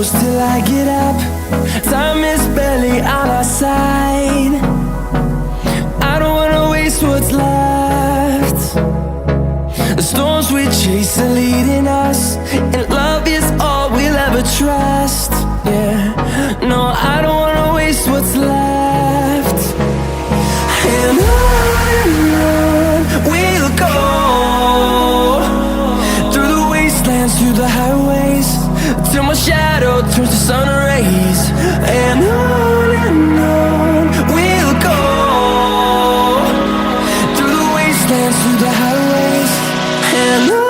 close till I get up. Time is barely on our side. I don't wanna waste what's left. The storms we chase are leading us, and love is all we'll ever trust. Yeah, no, I don't wanna waste what's left. And on we'll go, through the wastelands, through the highways, till my shadow turns to sun rays. And on we'll go, through the wastelands, through the highways, and on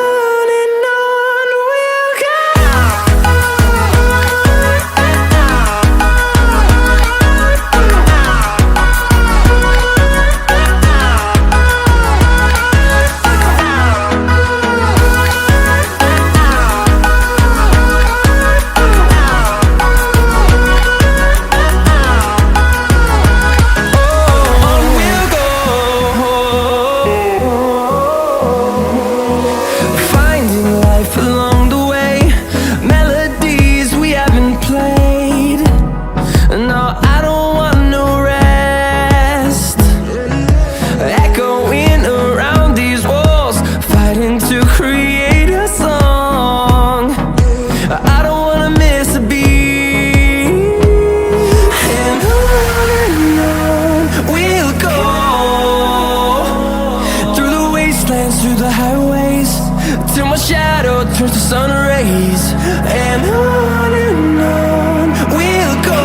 we'll go. Through the highways, till my shadow turns to sun rays. And on we'll go,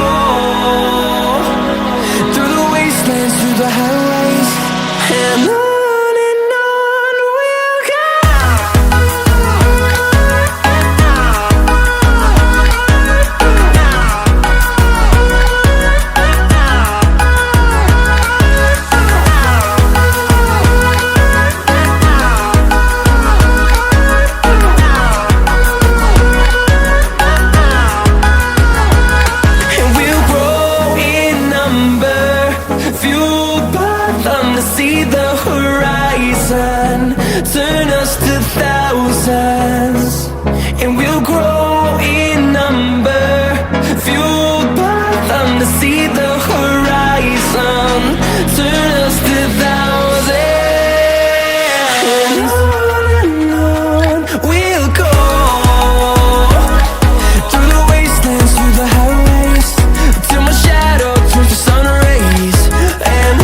through the wastelands, through the highways, and on we'll go. See the horizon turn us to thousands, and we'll grow in number, fueled by them to see the horizon turn us to thousands. And on we'll go, through the wastelands, through the highways, till my shadow turns to sun rays. And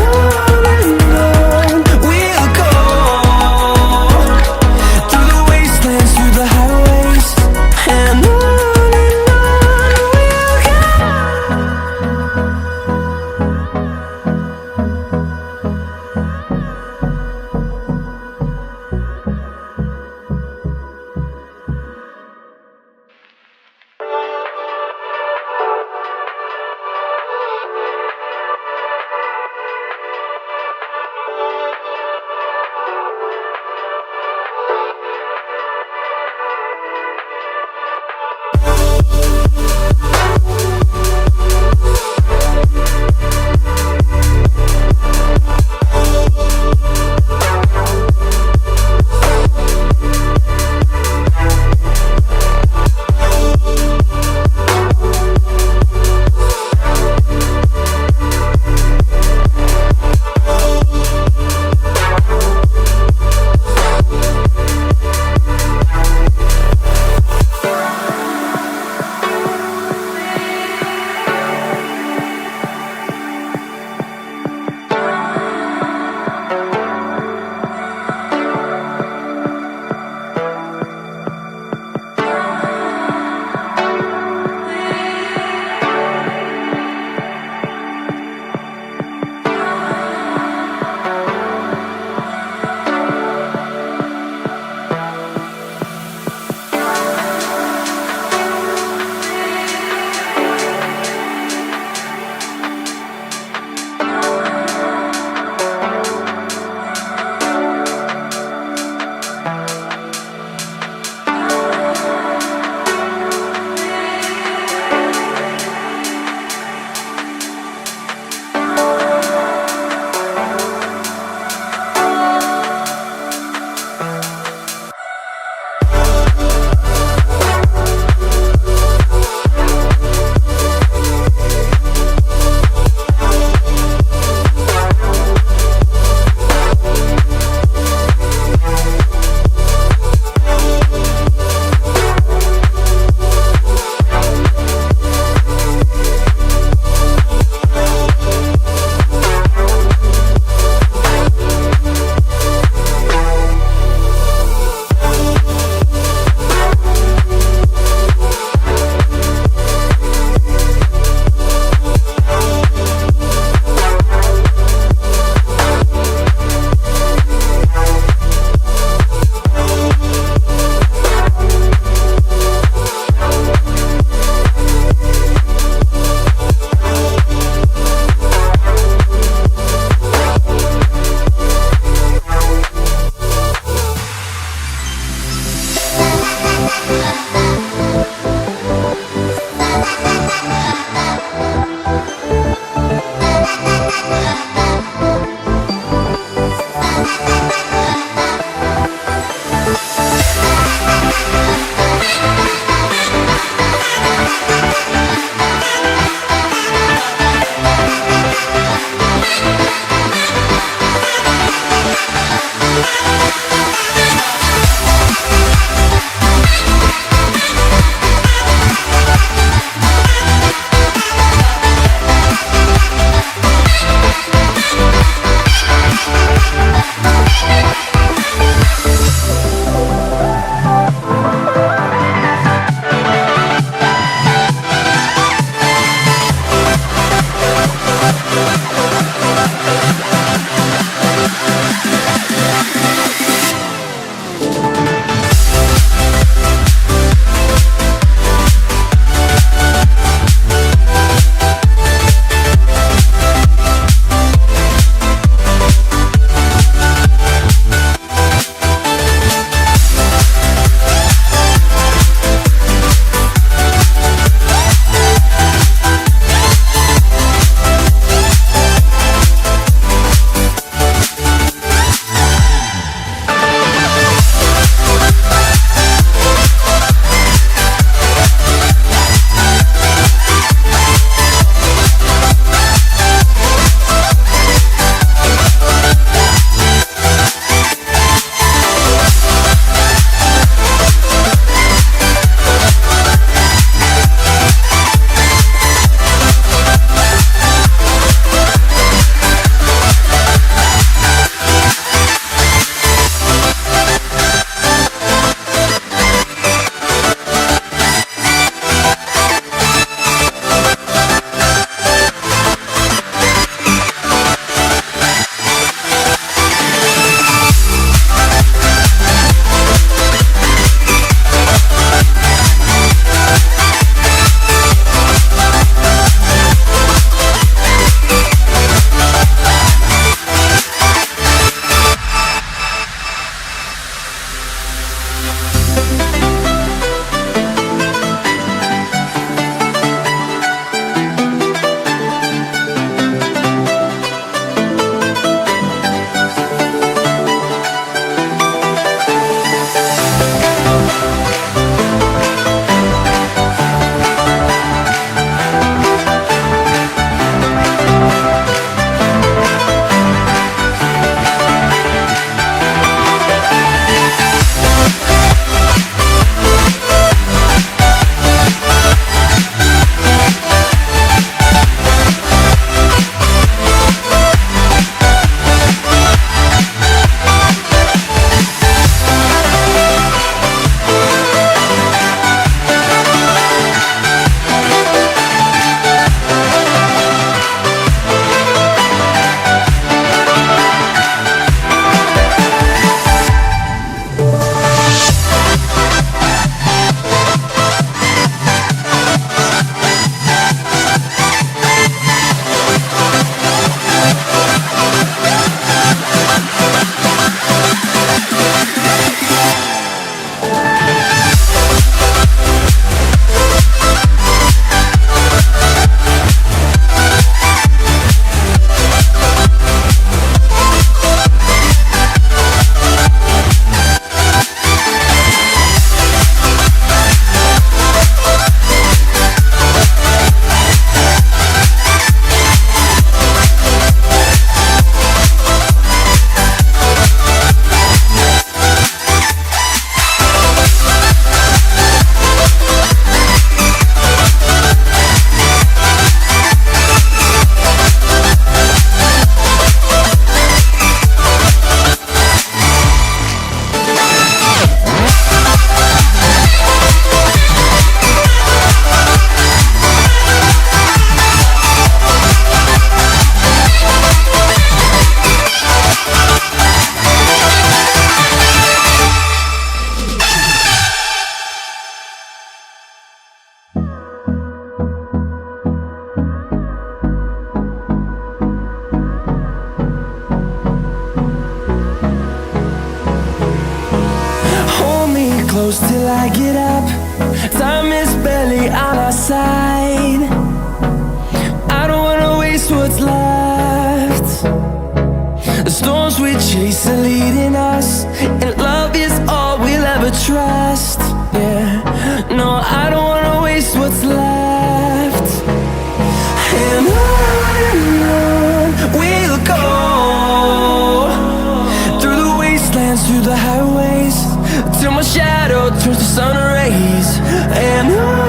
close till I get up. Time is barely on our side. I don't wanna waste what's left. The storms we chase are leading us, and love is all we'll ever trust. Yeah, no, I don't wanna waste what's left. And on we'll go, through the wastelands, through the highways, till my shadow turns to sun rays. And on